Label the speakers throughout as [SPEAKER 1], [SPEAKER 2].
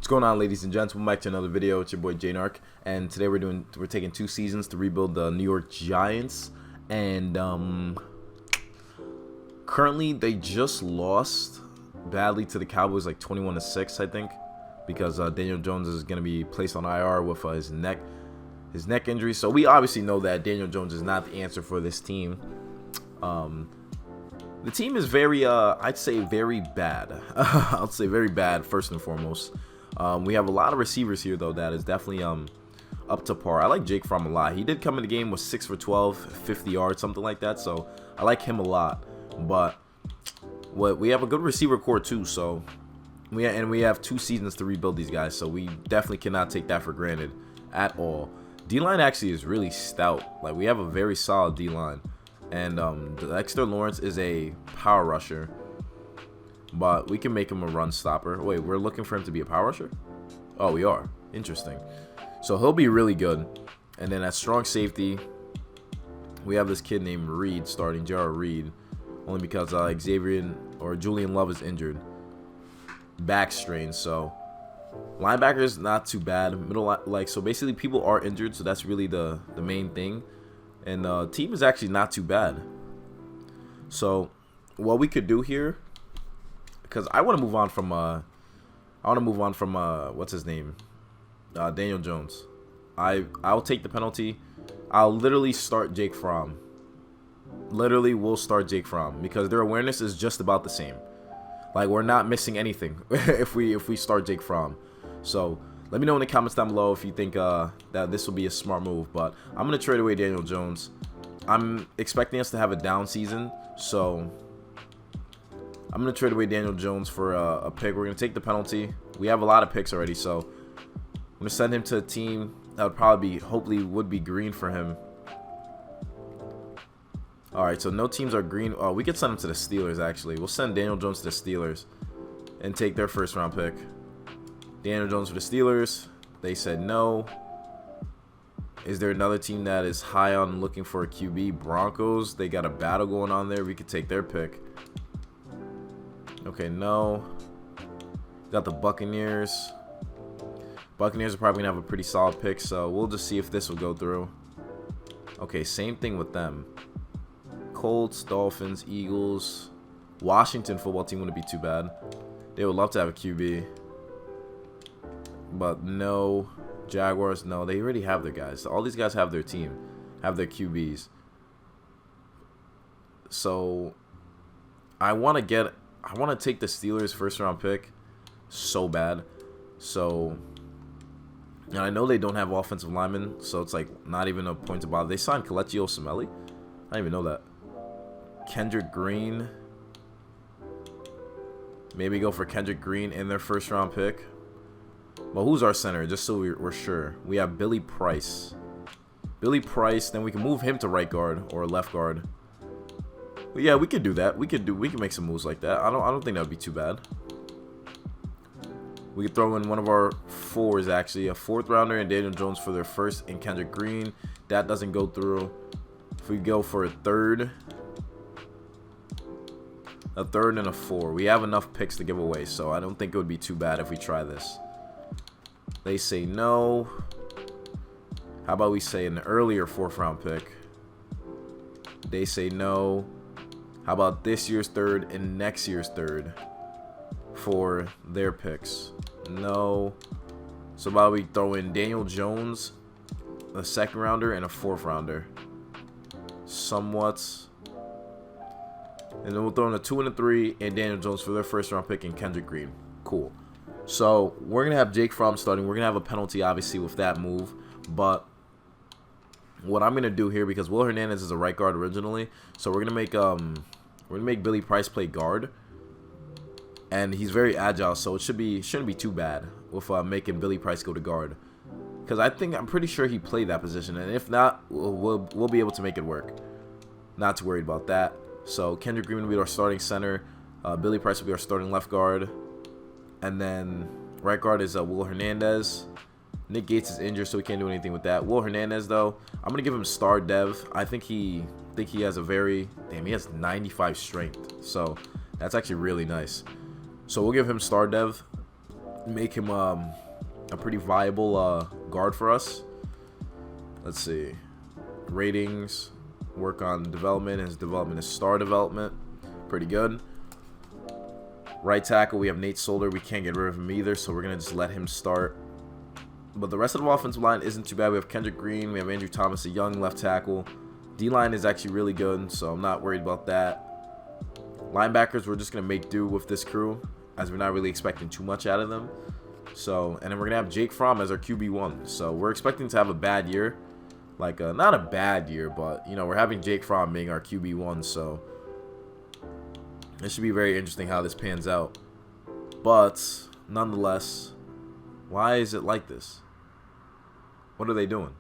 [SPEAKER 1] What's going on, ladies and gents? Welcome back to another video. It's your boy Janark, and today we're taking 2 seasons to rebuild the New York Giants. And currently they just lost badly to the Cowboys, like 21-6, I think, because Daniel Jones is gonna be placed on IR with his neck injury. So we obviously know that Daniel Jones is not the answer for this team. The team is very, I'd say very bad. I'll say very bad first and foremost. We have a lot of receivers here, though, that is definitely up to par. I like Jake Fromm a lot. He did come in the game with 6 for 12, 50 yards, something like that. So I like him a lot. But we have a good receiver core too. So we have 2 seasons to rebuild these guys. So we definitely cannot take that for granted at all. D-line actually is really stout. Like, we have a very solid D-line. And Dexter Lawrence is a power rusher, but we can make him a run stopper. Wait, we're looking for him to be a power rusher? Oh, we are. Interesting. So he'll be really good. And then at strong safety, we have this kid named Reed starting, J.R. Reed, only because Xavier or Julian Love is injured. Back strain. So linebackers not too bad. So basically people are injured, so that's really the main thing. And the team is actually not too bad. So what we could do here, because I want to move on from what's his name, Daniel Jones. I'll take the penalty. I'll literally start Jake Fromm. Literally, we'll start Jake Fromm because their awareness is just about the same. Like, we're not missing anything if we start Jake Fromm. So let me know in the comments down below if you think that this will be a smart move. But I'm gonna trade away Daniel Jones. I'm expecting us to have a down season, so I'm going to trade away Daniel Jones for a pick. We're going to take the penalty. We have a lot of picks already, so I'm going to send him to a team that would probably hopefully would be green for him. Alright, so no teams are green. Oh, we could send him to the Steelers, actually. We'll send Daniel Jones to the Steelers and take their first round pick. Daniel Jones for the Steelers. They said no. Is there another team that is high on looking for a QB? Broncos. They got a battle going on there. We could take their pick. Okay, no. Got the Buccaneers. Buccaneers are probably going to have a pretty solid pick, so we'll just see if this will go through. Okay, same thing with them. Colts, Dolphins, Eagles. Washington football team wouldn't be too bad. They would love to have a QB. But no. Jaguars, no. They already have their guys. All these guys have their team. Have their QBs. So I want to take the Steelers first round pick so bad. So, and I know they don't have offensive linemen, so it's like not even a point to bother. They signed Kelechi Osemele. I didn't even know that. Kendrick Green. Maybe go for Kendrick Green in their first round pick. But who's our center? Just so we're sure. We have Billy Price. Billy Price. Then we can move him to right guard or left guard. But yeah, we could do that. We could make some moves like that. I don't think that would be too bad. We could throw in one of our fours, actually, a 4th rounder and Daniel Jones for their first, and Kendrick Green. That doesn't go through. If we go for a 3rd and a 4, we have enough picks to give away, so I don't think it would be too bad if we try this. They say no. How about we say an earlier 4th round pick? They say no. How about this year's 3rd and next year's 3rd for their picks? No. So how about we throw in Daniel Jones, a 2nd rounder, and a 4th rounder? Somewhat. And then we'll throw in a 2 and a 3 and Daniel Jones for their first round pick and Kendrick Green. Cool. So we're going to have Jake Fromm starting. We're going to have a penalty, obviously, with that move. But what I'm going to do here, because Will Hernandez is a right guard originally, so we're going to make Billy Price play guard. And he's very agile, so it shouldn't be too bad with making Billy Price go to guard. Because I'm pretty sure he played that position. And if not, we'll be able to make it work. Not too worried about that. So Kendrick Green will be our starting center. Billy Price will be our starting left guard. And then right guard is Will Hernandez. Nick Gates is injured, so we can't do anything with that. Will Hernandez, though, I'm gonna give him star dev. I think he has a very he has 95 strength, so that's actually really nice. So we'll give him star dev. make him a pretty viable guard for us. Let's see. Ratings. Work on development. His development is star development. Pretty good. Right tackle, we have Nate Solder. We can't get rid of him either, so we're going to just let him start. But the rest of the offensive line isn't too bad. We have Kendrick Green. We have Andrew Thomas, a young left tackle. D-line is actually really good, so I'm not worried about that. Linebackers, we're just going to make do with this crew, as we're not really expecting too much out of them. So, and then we're going to have Jake Fromm as our QB1. So we're expecting to have a bad year. Like, not a bad year, but, you know, we're having Jake Fromm being our QB1, so it should be very interesting how this pans out. But, nonetheless, why is it like this? What are they doing?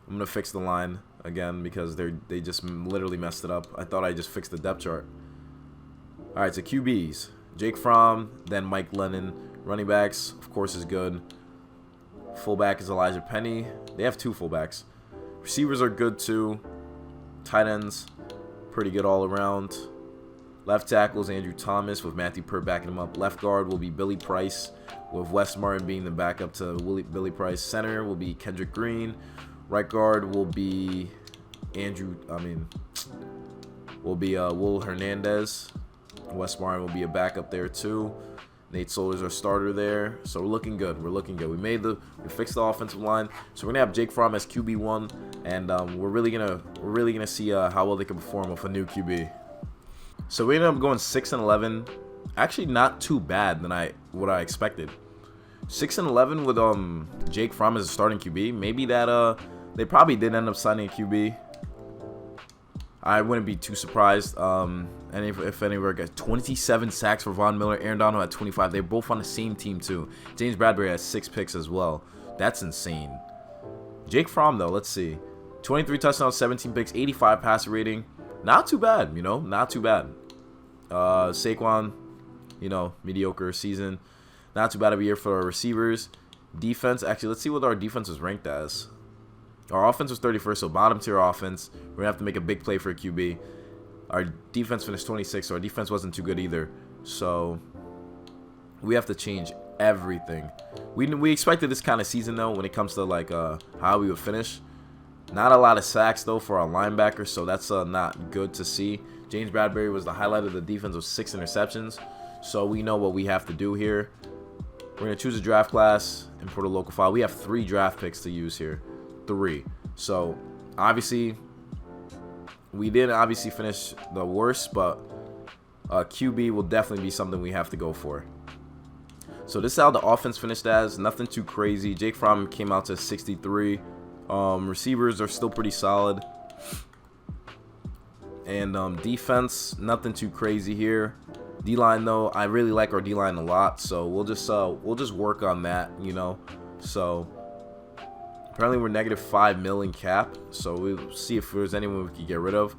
[SPEAKER 1] I'm going to fix the line again because they just literally messed it up. I thought I just fixed the depth chart. Alright, so QBs. Jake Fromm, then Mike Lennon. Running backs, of course, is good. Fullback is Elijah Penny. They have 2 fullbacks. Receivers are good too. Tight ends, pretty good all around. Left tackles, Andrew Thomas with Matthew Pert backing him up. Left guard will be Billy Price with Wes Martin being the backup to Billy Price. Center will be Kendrick Green. Right guard will be Will Hernandez. Wes Martin will be a backup there too. Nate Solder's our starter there, so we're looking good. We're looking good. We fixed the offensive line, so we're gonna have Jake Fromm as QB1, and we're really gonna see how well they can perform with a new QB. So we ended up going 6-11. Actually, not too bad than what I expected. 6-11 with Jake Fromm as a starting QB. Maybe that they probably did end up signing a QB. I wouldn't be too surprised. And if anywhere got 27 sacks for Von Miller, Aaron Donald at 25. They're both on the same team too. James Bradbury has 6 picks as well. That's insane. Jake Fromm though, let's see. 23 touchdowns, 17 picks, 85 passer rating. Not too bad, you know, not too bad. Saquon, you know, mediocre season. Not too bad of a year for our receivers. Defense, actually, let's see what our defense was ranked as. Our offense was 31st, so bottom tier offense. We're going to have to make a big play for a QB. Our defense finished 26th, so our defense wasn't too good either. So we have to change everything. We expected this kind of season, though, when it comes to, like, how we would finish. Not a lot of sacks, though, for our linebackers, so that's not good to see. James Bradbury was the highlight of the defense with 6 interceptions, so we know what we have to do here. We're going to choose a draft class, import a local file. We have 3 draft picks to use here. 3. So, obviously, we didn't obviously finish the worst, but QB will definitely be something we have to go for. So, this is how the offense finished as. Nothing too crazy. Jake Fromm came out to 63. Receivers are still pretty solid. And defense, nothing too crazy here. D-line, though, I really like our D-line a lot, so we'll just work on that, you know. So apparently we're -$5 million cap, so we'll see if there's anyone we can get rid of,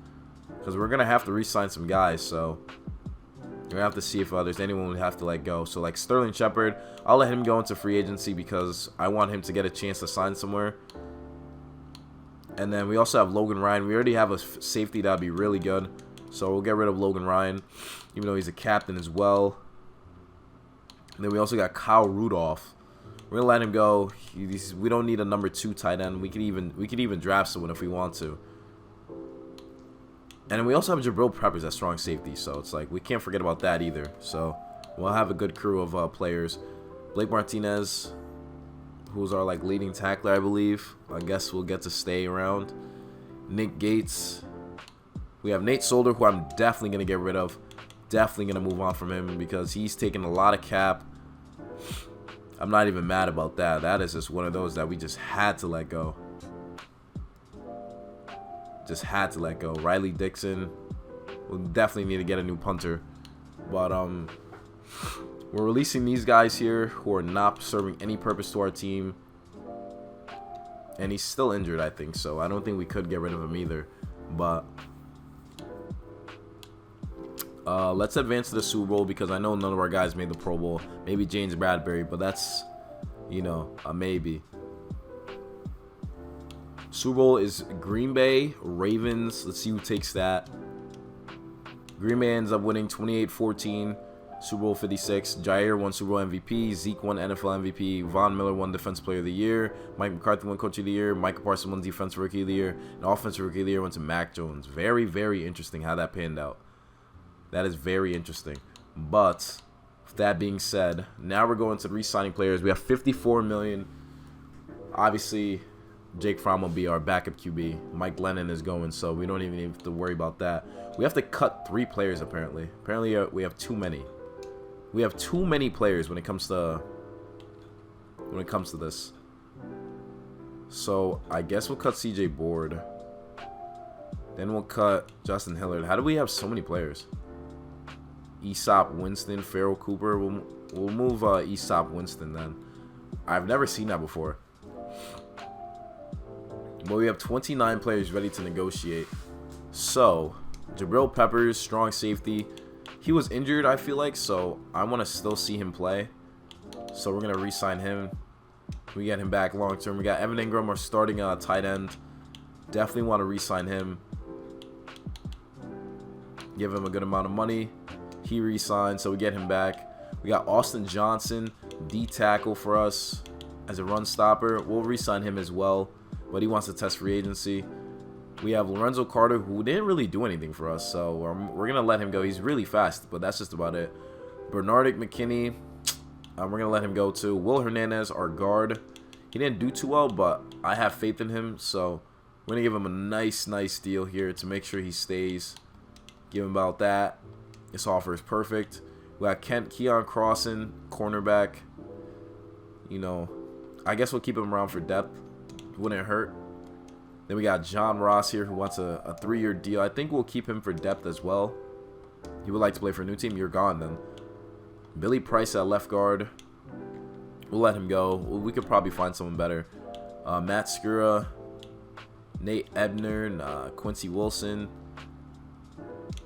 [SPEAKER 1] because we're gonna have to re-sign some guys. So we're gonna have to see if there's anyone we have to let go. So like Sterling Shepard, I'll let him go into free agency because I want him to get a chance to sign somewhere. And then we also have Logan Ryan. We already have a safety that'd be really good, so we'll get rid of Logan Ryan, even though he's a captain as well. And then we also got Kyle Rudolph. We're gonna let him go. We don't need a number 2 tight end. We could even draft someone if we want to. And then we also have Jabril Peppers at strong safety, so it's like we can't forget about that either. So we'll have a good crew of players. Blake Martinez, who's our like leading tackler, I believe. I guess we'll get to stay around. Nick Gates. We have Nate Solder, who I'm definitely gonna get rid of. Definitely gonna move on from him because he's taking a lot of cap. I'm not even mad about that. That is just one of those that we just had to let go. Just had to let go. Riley Dixon. We'll definitely need to get a new punter. But we're releasing these guys here who are not serving any purpose to our team. And he's still injured, I think, so I don't think we could get rid of him either. But let's advance to the Super Bowl because I know none of our guys made the Pro Bowl. Maybe James Bradbury, but that's, you know, a maybe. Super Bowl is Green Bay, Ravens. Let's see who takes that. Green Bay ends up winning 28-14. Super Bowl 56. Jair won Super Bowl MVP. Zeke won NFL MVP. Von Miller won Defensive Player of the Year. Mike McCarthy won Coach of the Year. Michael Parsons won Defensive Rookie of the Year. And Offensive Rookie of the Year went to Mac Jones. Very, very interesting how that panned out. That is very interesting. But with that being said, now we're going to the re-signing players. We have $54 million. Obviously, Jake Fromm will be our backup QB. Mike Lennon is going, so we don't even have to worry about that. We have to cut 3 players apparently. Apparently, we have too many. We have too many players when it comes to this. So I guess we'll cut CJ Board. Then we'll cut Justin Hillard. How do we have so many players? Aesop Winston, Farrell Cooper. We'll move Aesop Winston then. I've never seen that before. But we have 29 players ready to negotiate. So Jabril Peppers, strong safety. He was injured, I feel like, so I want to still see him play. So we're going to re-sign him. We get him back long term. We got Evan Ingram, our starting tight end. Definitely want to re-sign him. Give him a good amount of money. He re-signed, so we get him back. We got Austin Johnson, D-tackle for us as a run stopper. We'll re-sign him as well, but he wants to test free agency. We have Lorenzo Carter, who didn't really do anything for us, so we're going to let him go. He's really fast, but that's just about it. Bernardic McKinney, we're going to let him go too. Will Hernandez, our guard. He didn't do too well, but I have faith in him, so we're going to give him a nice deal here to make sure he stays. Give him about that. This offer is perfect. We got Keon Crossan, cornerback. You know, I guess we'll keep him around for depth. Wouldn't hurt. Then we got John Ross here, who wants a 3-year deal. I think we'll keep him for depth as well. He would like to play for a new team. You're gone then. Billy Price at left guard. We'll let him go. We could probably find someone better. Matt Skura, Nate Ebner, and Quincy Wilson.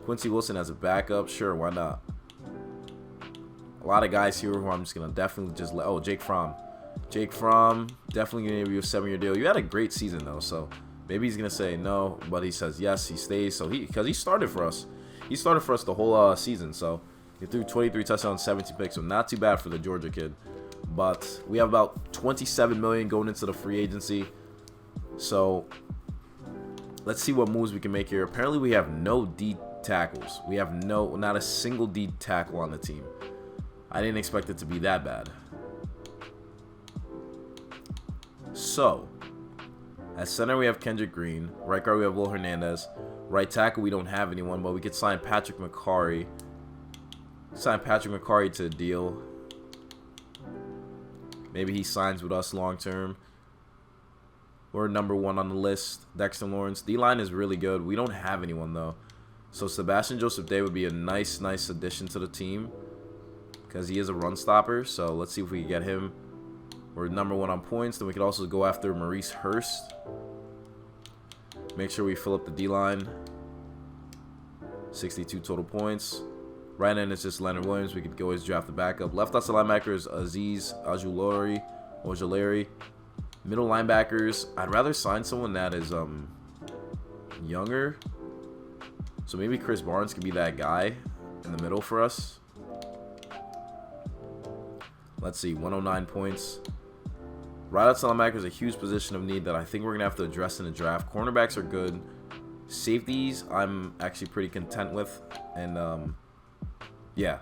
[SPEAKER 1] Quincy Wilson as a backup. Sure, why not? A lot of guys here who I'm just going to definitely just let. Oh, Jake Fromm. Jake Fromm, definitely going to give you a 7-year deal. You had a great season, though, so maybe he's going to say no, but he says yes, he stays. So because he started for us. He started for us the whole season, so he threw 23 touchdowns, 17 picks, so not too bad for the Georgia kid. But we have about $27 million going into the free agency. So let's see what moves we can make here. Apparently, we have no D tackles. We have not a single D tackle on the team. I didn't expect it to be that bad. So, at center we have Kendrick Green. Right guard we have Will Hernandez. Right tackle we don't have anyone, but we could sign Patrick McCarry. Sign Patrick McCarry to a deal. Maybe he signs with us long term. We're number 1 on the list. Dexter Lawrence. D-line is really good. We don't have anyone though. So Sebastian Joseph Day would be a nice addition to the team because he is a run stopper. So let's see if we can get him. We're number 1 on points. Then we could also go after Maurice Hurst. Make sure we fill up the D-line. 62 total points. Right end is just Leonard Williams. We could always draft the backup. Left outside linebacker is Aziz Ojulari. Middle linebackers, I'd rather sign someone that is younger. So maybe Chris Barnes could be that guy in the middle for us. Let's see, 109 points. Right outside linebacker is a huge position of need that I think we're going to have to address in the draft. Cornerbacks are good. Safeties, I'm actually pretty content with. And, yeah.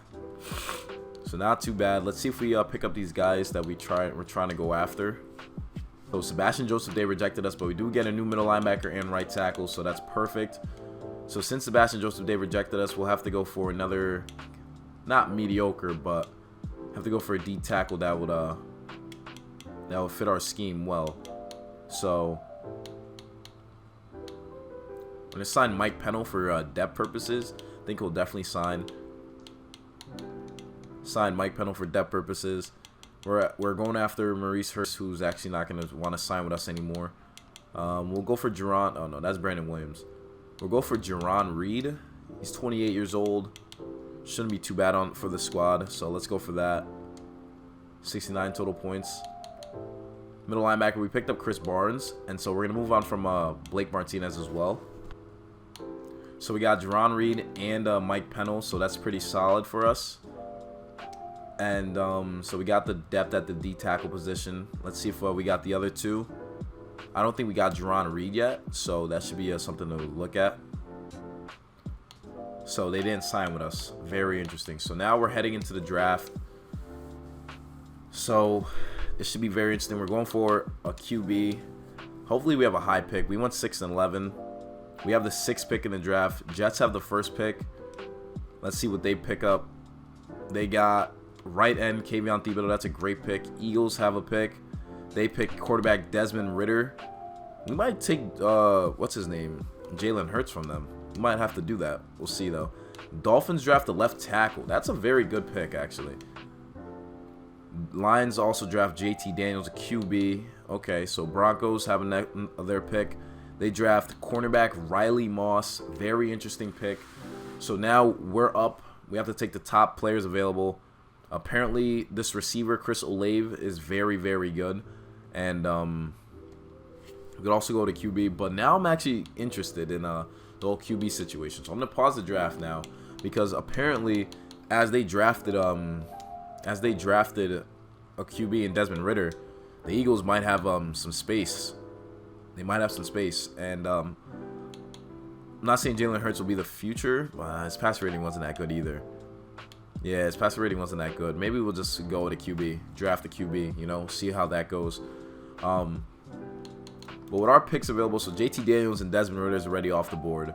[SPEAKER 1] So not too bad. Let's see if we pick up these guys that we're trying to go after. So Sebastian Joseph Day rejected us, but we do get a new middle linebacker and right tackle, so that's perfect. So since Sebastian Joseph Day rejected us, we'll have to go for another, not mediocre, but have to go for a D tackle that would fit our scheme well. So I'm gonna sign Mike Pennell for depth purposes. I think we'll definitely sign Mike Pennell for depth purposes. We're going after Maurice Hurst, who's actually not going to want to sign with us anymore. We'll go for Jerron. Oh, no, that's Brandon Williams. We'll go for Jerron Reed. He's 28 years old. Shouldn't be too bad for the squad, so let's go for that. 69 total points. Middle linebacker, we picked up Chris Barnes, and so we're going to move on from Blake Martinez as well. So we got Jerron Reed and Mike Pennell, so that's pretty solid for us. And so we got the depth at the D tackle position. Let's see if we got the other two. I don't think we got Jerron Reed yet, so that should be something to look at. So they didn't sign with us. Very interesting. So now we're heading into the draft. So it should be very interesting. We're going for a QB. Hopefully we have a high pick. We went 6 and 11. We have the 6th pick in the draft. Jets have the 1st pick. Let's see what they pick up. They got right end Kayvon Thibodeau. That's a great pick. Eagles have a pick. They pick quarterback Desmond Ridder. We might take what's his name, Jalen Hurts from them. We might have to do that. We'll see though. Dolphins draft the left tackle. That's a very good pick actually. Lions also draft JT Daniels, a QB. Okay, so Broncos have their pick. They draft cornerback Riley Moss. Very interesting pick. So now we're up. We have to take the top players available. Apparently, this receiver, Chris Olave, is very, very good. And we could also go to QB. But now I'm actually interested in the whole QB situation. So I'm going to pause the draft now. Because apparently, as they drafted a QB in Desmond Ridder, the Eagles might have some space. They might have some space. And I'm not saying Jalen Hurts will be the future. His passer rating wasn't that good either. Yeah, his passer rating wasn't that good. Maybe we'll just go with a QB. Draft a QB, you know, see how that goes. But with our picks available, so JT Daniels and Desmond Ridder is already off the board.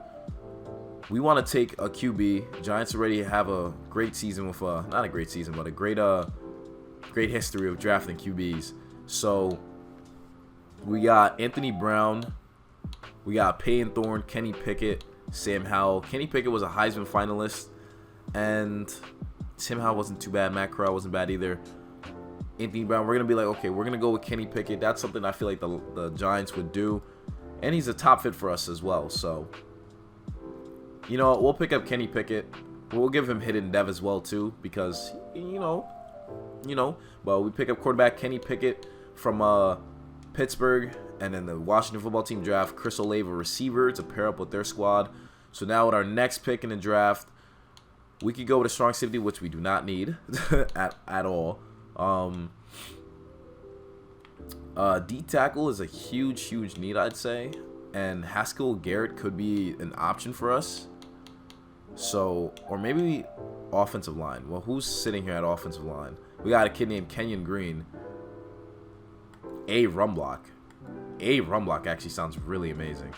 [SPEAKER 1] We want to take a QB. Giants already have a great season with not a great season, but a great history of drafting QBs. So we got Anthony Brown, we got Peyton Thorne, Kenny Pickett, Sam Howell. Kenny Pickett was a Heisman finalist, and Tim Howell wasn't too bad. Matt Corral wasn't bad either. Anthony Brown, we're going to be like, okay, we're going to go with Kenny Pickett. That's something I feel like the Giants would do. And he's a top fit for us as well. So, you know, we'll pick up Kenny Pickett. We'll give him hidden dev as well, too, because, you know. But we pick up quarterback Kenny Pickett from Pittsburgh. And then the Washington football team draft Chris Olave, a receiver, to pair up with their squad. So now with our next pick in the draft, we could go with a strong safety, which we do not need at all. D tackle is a huge need, I'd say. And Haskell Garrett could be an option for us. So, or maybe offensive line. Well, who's sitting here at offensive line? We got a kid named Kenyon Green. A run block actually sounds really amazing.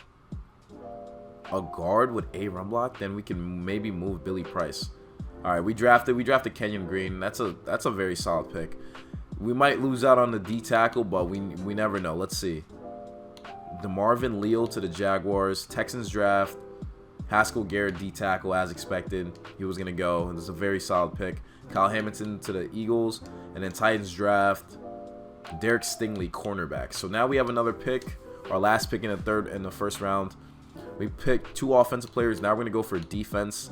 [SPEAKER 1] A guard with a run block, then we can maybe move Billy Price. All right, we drafted Kenyon Green. That's a very solid pick. We might lose out on the D tackle, but we never know. Let's see. DeMarvin Leal to the Jaguars. Texans draft Haskell Garrett, D tackle, as expected. He was gonna go, and this is a very solid pick. Kyle Hamilton to the Eagles, and then Titans draft Derek Stingley, cornerback. So now we have another pick, our last pick in the first round. We picked 2 offensive players. Now we're gonna go for defense.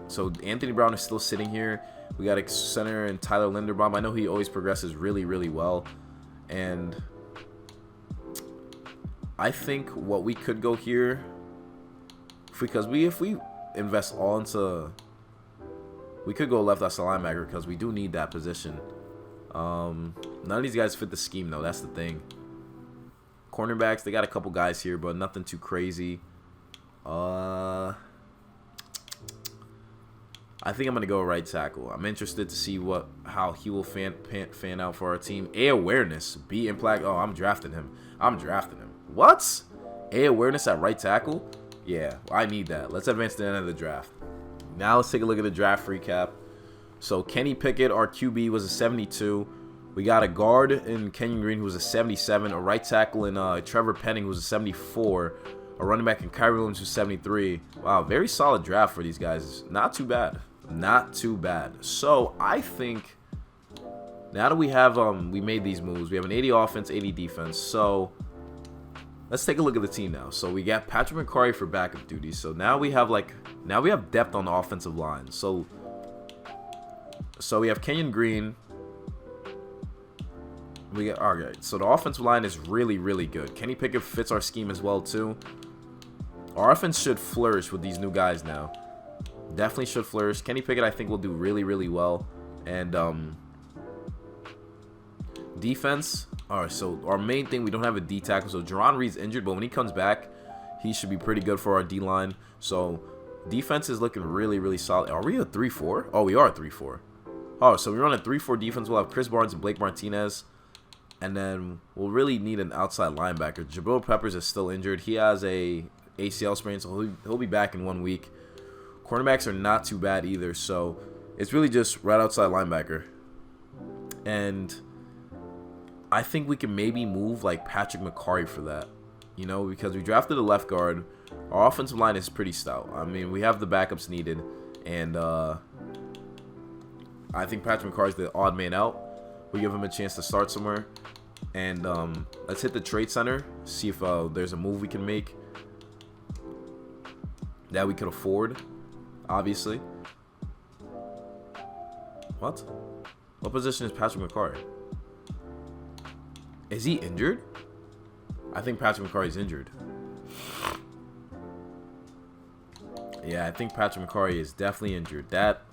[SPEAKER 1] So Anthony Brown is still sitting here. We got a center in Tyler Linderbaum. I know he always progresses really well, and I think what we could go here, because if we invest all into, we could go left outside linebacker because we do need that position. None of these guys fit the scheme though. That's the thing. Cornerbacks, they got a couple guys here, but nothing too crazy. I think I'm gonna go right tackle. I'm interested to see how he will fan out for our team. A awareness, B impact. Oh, I'm drafting him. What? A awareness at right tackle? Yeah, I need that. Let's advance to the end of the draft. Now let's take a look at the draft recap. So Kenny Pickett, our QB, was a 72. We got a guard in Kenyon Green who was a 77. A right tackle in Trevor Penning who was a 74. A running back in Kyrie Williams who's 73. Wow, very solid draft for these guys. Not too bad. So I think now that we have we made these moves, we have an 80 offense, 80 defense. So let's take a look at the team now. So we got Patrick McCarry for backup duties. So now we have depth on the offensive line. So we have Kenyon Green. Alright, so the offensive line is really good. Kenny Pickett fits our scheme as well too. Our offense should flourish with these new guys now. Definitely should flourish. Kenny Pickett, I think, will do really, really well. And defense. All right, so our main thing, we don't have a D tackle. So Jerron Reed's injured, but when he comes back, he should be pretty good for our D line. So defense is looking really, really solid. Are we a 3-4? Oh, we are a 3-4. Oh, so we run a 3-4 defense. We'll have Chris Barnes and Blake Martinez. And then we'll really need an outside linebacker. Jabril Peppers is still injured. He has a ACL sprain, so he'll be back in 1 week. Cornerbacks are not too bad either, so it's really just right outside linebacker. And I think we can maybe move like Patrick McCarry for that, you know, because we drafted a left guard. Our offensive line is pretty stout. I mean, we have the backups needed, and I think Patrick McCarry's the odd man out. We give him a chance to start somewhere. And let's hit the trade center, see if there's a move we can make that we could afford, obviously. What position is Patrick McCarry? Is he injured? I think Patrick McCarry's injured. Yeah, I think Patrick McCarry is definitely injured. That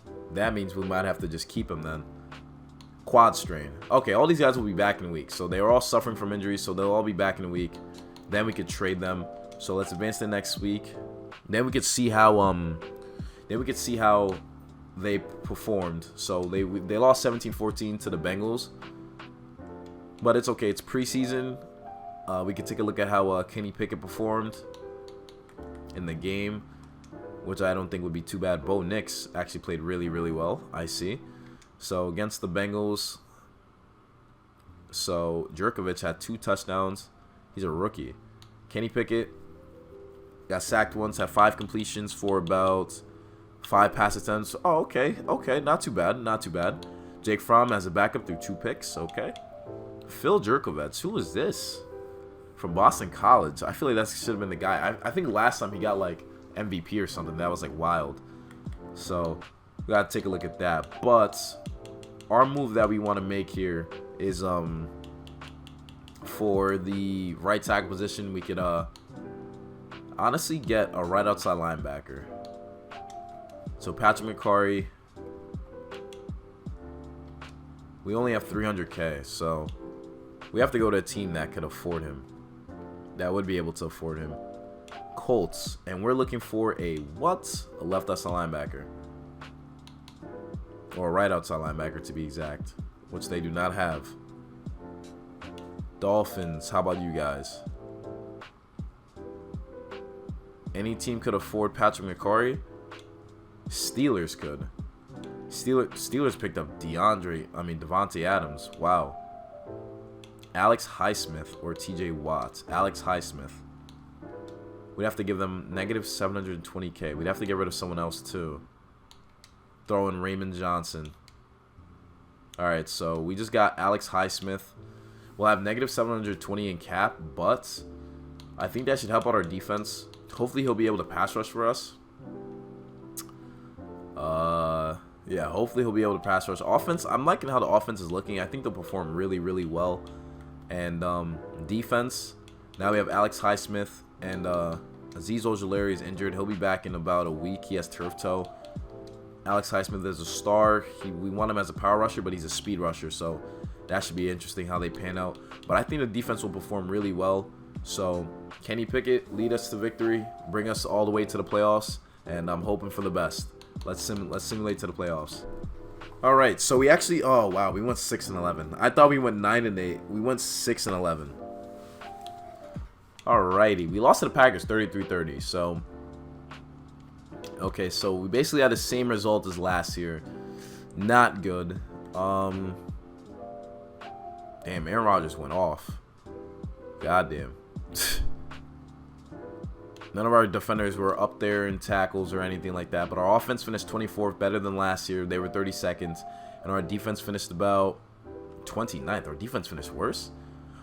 [SPEAKER 1] means we might have to just keep him then. Quad strain. Okay, all these guys will be back in a week. So they are all suffering from injuries, so they'll all be back in a week. Then we could trade them. So let's advance to next week. Then we could see how they performed. So they lost 17-14 to the Bengals. But it's okay. It's preseason. We can take a look at how Kenny Pickett performed in the game, which I don't think would be too bad. Bo Nix actually played really, really well. I see. So against the Bengals, so Jerkovich had 2 touchdowns. He's a rookie. Kenny Pickett got sacked once, had 5 completions for about 5 pass attempts. Oh, okay, not too bad, not too bad. Jake Fromm as a backup through 2 picks. Okay. Phil Jerkovich, who was this? From Boston College. I feel like that should have been the guy. I think last time he got like MVP or something. That was like wild. So we gotta take a look at that. But our move that we want to make here is for the right tackle position, we could honestly get a right outside linebacker. So Patrick McCarry, we only have 300K, so we have to go to a team that could afford him, that would be able to afford him. Colts, and we're looking for a left outside linebacker. Or a right outside linebacker to be exact, which they do not have. Dolphins, how about you guys? Any team could afford Patrick McCarry. Steelers could. Steelers picked up Devontae Adams. Wow. Alex Highsmith or TJ Watt. Alex Highsmith. We'd have to give them negative 720K. We'd have to get rid of someone else too. Throw in Raymond Johnson. Alright, so we just got Alex Highsmith. We'll have negative 720 in cap, but I think that should help out our defense. Hopefully he'll be able to pass rush for us. Yeah, hopefully he'll be able to pass rush. Offense, I'm liking how the offense is looking. I think they'll perform really, really well. And defense, now we have Alex Highsmith, and Azeez Ojulari is injured. He'll be back in about a week. He has turf toe. Alex Highsmith is a star. We want him as a power rusher, but he's a speed rusher, so that should be interesting how they pan out. But I think the defense will perform really well. So Kenny Pickett, lead us to victory, bring us all the way to the playoffs, and I'm hoping for the best. Let's simulate to the playoffs. All right, so we actually, oh wow, we went 6-11. I thought we went 9-8. We went 6-11. Alrighty, we lost to the Packers 33-30. So, okay, so we basically had the same result as last year. Not good. Damn, Aaron Rodgers went off. Goddamn. None of our defenders were up there in tackles or anything like that, but our offense finished 24th, better than last year. They were 32nd, and our defense finished about 29th. Our defense finished worse?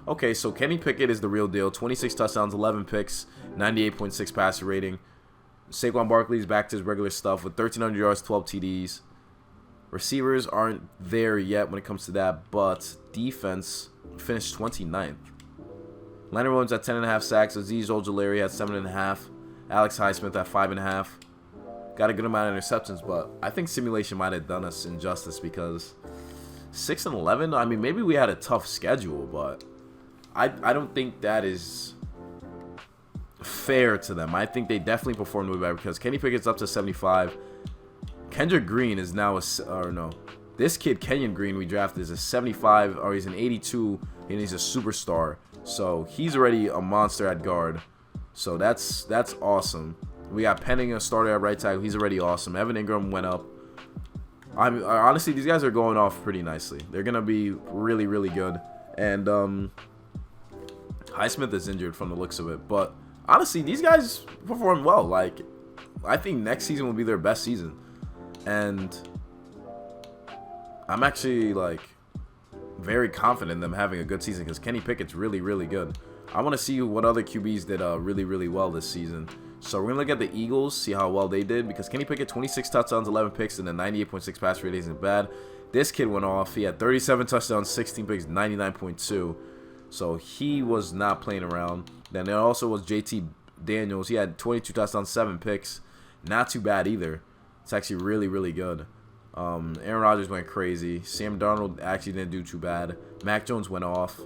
[SPEAKER 1] Okay, so Kenny Pickett is the real deal. 26 touchdowns, 11 picks, 98.6 passer rating. Saquon Barkley's back to his regular stuff with 1,300 yards, 12 TDs. Receivers aren't there yet when it comes to that, but defense finished 29th. Leonard Williams at 10.5 sacks. Azeez Ojulari at 7.5. Alex Highsmith at 5.5. got a good amount of interceptions, but I think simulation might have done us injustice because 6-11. I mean, maybe we had a tough schedule, but I don't think that is fair to them. I think they definitely performed way better because Kenny Pickett's up to 75. Kendrick Green is now this kid Kenyon Green we drafted is a 75, or he's an 82, and he's a superstar. So he's already a monster at guard. So that's awesome. We got Penning, a starter at right tackle. He's already awesome. Evan Ingram went up. Honestly, these guys are going off pretty nicely. They're gonna be really, really good. And Highsmith is injured from the looks of it, but honestly, these guys performed well. Like, I think next season will be their best season, and I'm actually like very confident in them having a good season because Kenny Pickett's really, really good. I want to see what other QBs did really, really well this season. So we're gonna look at the Eagles, see how well they did, because Kenny Pickett 26 touchdowns, 11 picks, and a 98.6 pass rate isn't bad. This kid went off. He had 37 touchdowns, 16 picks, 99.2. So he was not playing around. Then there also was JT Daniels. He had 22 touchdowns, 7 picks. Not too bad either. It's actually really, really good. Aaron Rodgers went crazy. Sam Darnold actually didn't do too bad. Mac Jones went off.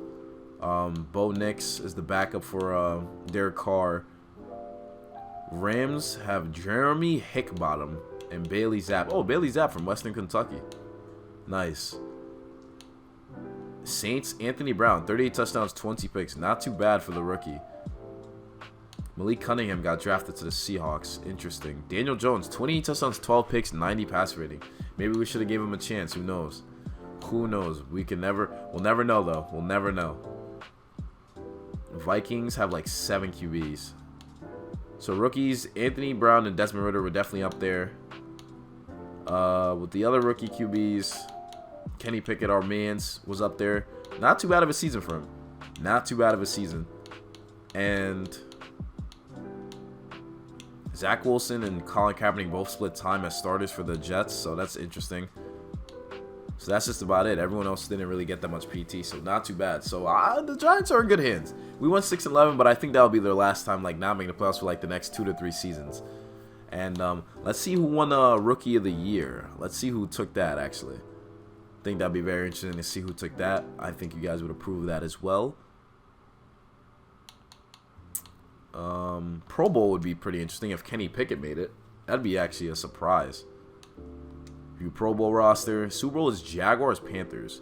[SPEAKER 1] Bo Nix is the backup for Derek Carr. Rams have Jeremy Hickbottom and Bailey Zapp. Oh, Bailey Zapp from Western Kentucky. Nice. Saints, Anthony Brown, 38 touchdowns, 20 picks. Not too bad for the rookie. Malik Cunningham got drafted to the Seahawks. Interesting. Daniel Jones, 28 touchdowns, 12 picks, 90 pass rating. Maybe we should have gave him a chance. Who knows? Who knows? We'll never know, though. We'll never know. Vikings have like 7 QBs. So rookies, Anthony Brown and Desmond Ridder were definitely up there. With the other rookie QBs, Kenny Pickett, our mans, was up there. Not too bad of a season for him. Not too bad of a season. And Zach Wilson and Colin Kaepernick both split time as starters for the Jets, so that's interesting. So that's just about it. Everyone else didn't really get that much PT, so not too bad. So the Giants are in good hands. We went 6-11, but I think that'll be their last time, like, not making the playoffs for like the next 2 to 3 seasons. And let's see who won Rookie of the Year. Let's see who took that, actually. I think that'd be very interesting to see who took that. I think you guys would approve of that as well. Pro Bowl would be pretty interesting if Kenny Pickett made it. That'd be actually a surprise. Your Pro Bowl roster. Super Bowl is Jaguars, Panthers.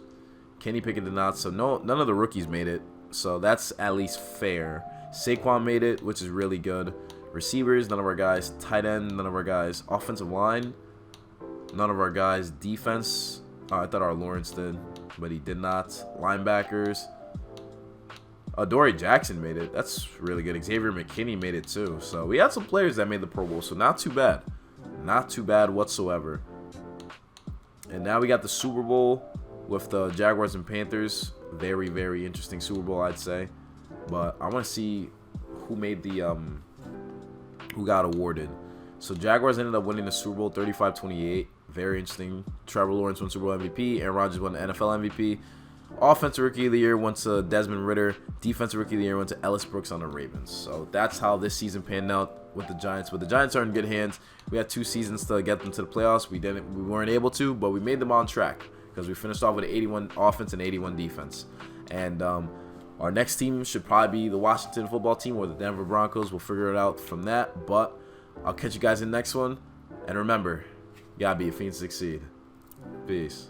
[SPEAKER 1] Kenny Pickett did not, so none of the rookies made it. So that's at least fair. Saquon made it, which is really good. Receivers, none of our guys. Tight end, none of our guys. Offensive line, none of our guys. Defense, I thought our Lawrence did, but he did not. Linebackers, Adoree Jackson made it. That's really good. Xavier McKinney made it too. So we had some players that made the Pro Bowl, so not too bad. Not too bad whatsoever. And now we got the Super Bowl with the Jaguars and Panthers. Very, very interesting Super Bowl, I'd say. But I want to see who made the who got awarded. So Jaguars ended up winning the Super Bowl 35-28. Very interesting. Trevor Lawrence won Super Bowl MVP. Aaron Rodgers won the NFL MVP. Offensive Rookie of the Year went to Desmond Ridder. Defensive Rookie of the Year went to Ellis Brooks on the Ravens. So that's how this season panned out with the Giants. But the Giants are in good hands. We had 2 seasons to get them to the playoffs. We weren't able to, but we made them on track because we finished off with 81 offense and 81 defense. And our next team should probably be the Washington football team or the Denver Broncos. We'll figure it out from that. But I'll catch you guys in the next one. And remember, you gotta be a fiend to succeed. Peace.